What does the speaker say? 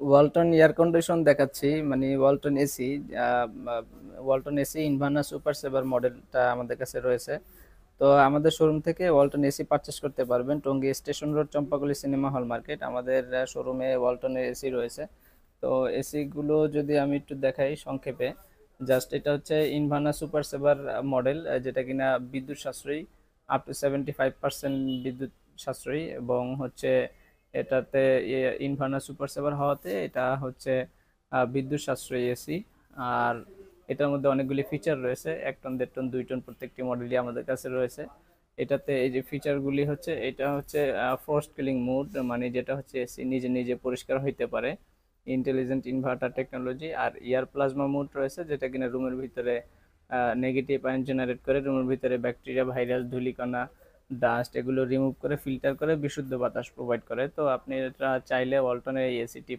Walton air condition দেখাচ্ছি, মানে Walton AC. Walton AC Inverna super saver মডেলটা আমাদের কাছে রয়েছে। তো আমাদের শোরুম থেকে ওয়ালটন এসি পারচেস করতে পারবেন। Tongi station road, Champakali cinema hall market, আমাদের শোরুমে ওয়ালটনের এসি রয়েছে। তো এসি গুলো যদি আমি একটু দেখাই সংক্ষেপে, জাস্ট এটা হচ্ছে ইনভার্না সুপার সেভার মডেল, যেটা কিনা বিদ্যুৎ সাশ্রয়ী, আপ টু 75% বিদ্যুৎ সাশ্রয়ী। এবং হচ্ছে এটাতে ইনভার্না সুপার সেভার হওয়াতে এটা হচ্ছে বিদ্যুৎ সাশ্রয়ী এসি। আর এটার মধ্যে অনেকগুলি ফিচার রয়েছে, 1 টন 1.5 টন 2 টন প্রত্যেকটি মডেলই আমাদের কাছে রয়েছে। এটাতে এই যে ফিচারগুলি হচ্ছে, এটা হচ্ছে ফোর্সড কুলিং মোড, মানে যেটা হচ্ছে এসি নিজে নিজে পরিষ্কার হইতে পারে, ইন্টেলিজেন্ট ইনভার্টার টেকনোলজি। আর এয়ার প্লাজমা মোড রয়েছে, যেটা কিনা রুমের ভিতরে নেগেটিভ আয়ন জেনারেট করে রুমের ভিতরে ব্যাকটেরিয়া, ভাইরাস, ধূলিকণা, ডাস্ট এগুলো রিমুভ করে ফিল্টার করে বিশুদ্ধ বাতাস প্রোভাইড করে। তো আপনি এটা চাইলে ওয়ালটনের এই এসিটি